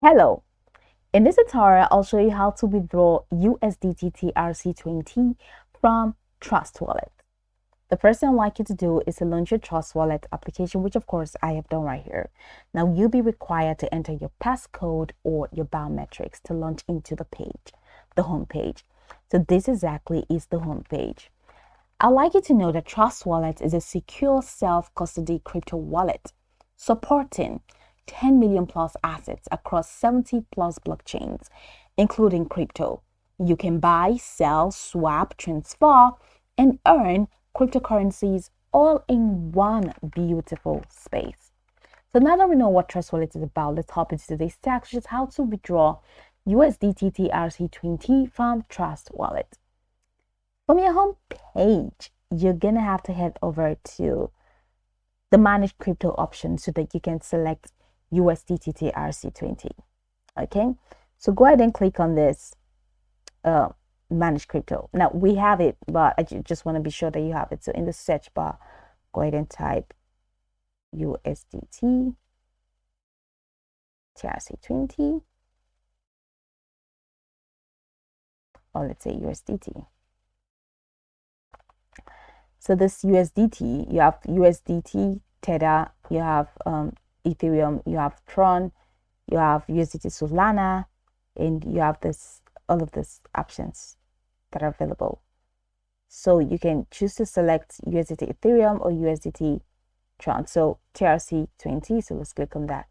Hello, in this tutorial, I'll show you how to withdraw USDT TRC20 from Trust Wallet. The first thing I'd like you to do is to launch your Trust Wallet application, which of course I have done right here. Now you'll be required to enter your passcode or your biometrics to launch into the page, the home page. So this exactly is the home page. I'd like you to know that Trust Wallet is a secure self-custody crypto wallet supporting 10 million plus assets across 70 plus blockchains, including crypto. You can buy, sell, swap, transfer, and earn cryptocurrencies all in one beautiful space. So now that we know what Trust Wallet is about, let's hop into today's task, which is how to withdraw USDT TRC20 from Trust Wallet. From your home page, you're gonna have to head over to the manage crypto option so that you can select USDT TRC20. Okay, so go ahead and click on this manage crypto. Now we have it, but I just want to be sure that you have it. So in the search bar, go ahead and type USDT TRC20, or let's say USDT. So this USDT, you have USDT, Tether, you have Ethereum, you have Tron, you have USDT Solana, and you have all of these options that are available. So you can choose to select USDT Ethereum or USDT Tron. So TRC20, so let's click on that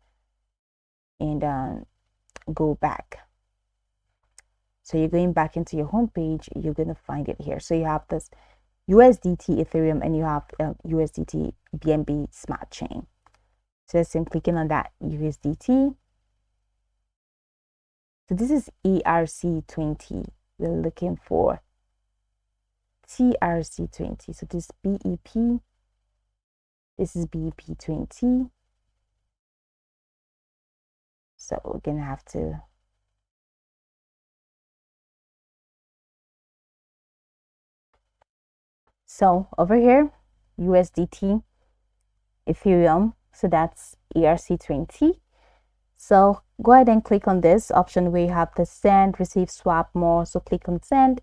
and go back. So you're going back into your home page, you're going to find it here. So you have this USDT Ethereum and you have USDT BNB Smart Chain. So I'm clicking on that USDT. So this is ERC20. We're looking for TRC20. So this BEP. This is BEP20. So we're gonna have to so over here, USDT Ethereum. So that's ERC20. So go ahead and click on this option where you have the send, receive, swap, more. So click on send.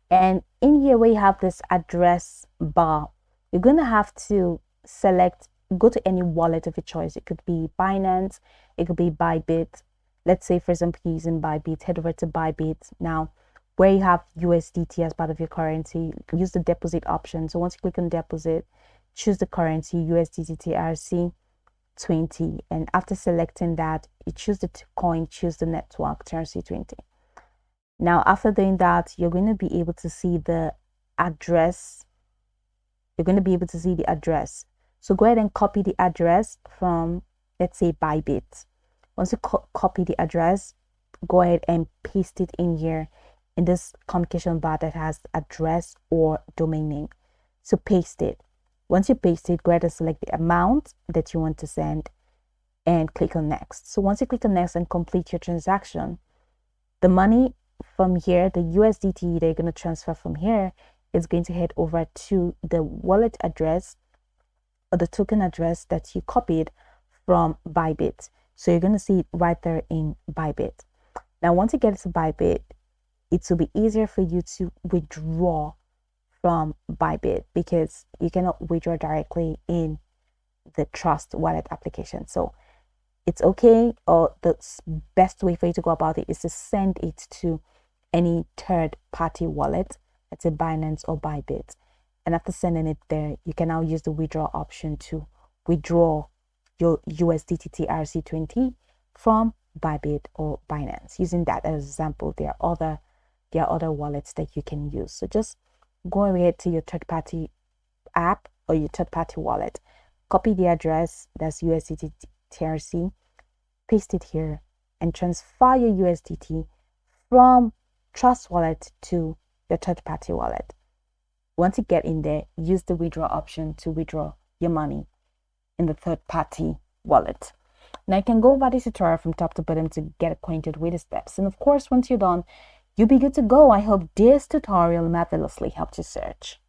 And in here where you have this address bar, you're going to have to select, go to any wallet of your choice. It could be Binance, it could be Bybit. Let's say, for example, you're using Bybit, head over to Bybit. Now, where you have USDT as part of your currency, use the deposit option. So once you click on deposit, choose the currency, USDT TRC20. And after selecting that, you choose the coin, choose the network, TRC20. Now, after doing that, you're going to be able to see the address. You're going to be able to see the address. So go ahead and copy the address from, let's say, Bybit. Once you copy the address, go ahead and paste it in here in this communication bar that has address or domain name. So paste it. Once you paste it, go ahead and select the amount that you want to send and click on next. So once you click on next and complete your transaction, the money from here, the USDT they're going to transfer from here is going to head over to the wallet address or the token address that you copied from Bybit. So you're going to see it right there in Bybit. Now, once you get to Bybit, it will be easier for you to withdraw from Bybit because you cannot withdraw directly in the Trust Wallet application. So it's okay, or the best way for you to go about it is to send it to any third-party wallet, let's say Binance or Bybit. And after sending it there, you can now use the withdraw option to withdraw your USDT TRC20 from Bybit or Binance. Using that as an example, there are other wallets that you can use. So just go ahead to your third-party app or your third-party wallet, copy the address, that's USDT TRC, paste it here, and transfer your USDT from Trust Wallet to your third-party wallet. Once you get in there, use the withdraw option to withdraw your money in the third-party wallet. Now you can go over this tutorial from top to bottom to get acquainted with the steps. And of course, once you're done, you'll be good to go. I hope this tutorial marvelously helped you search.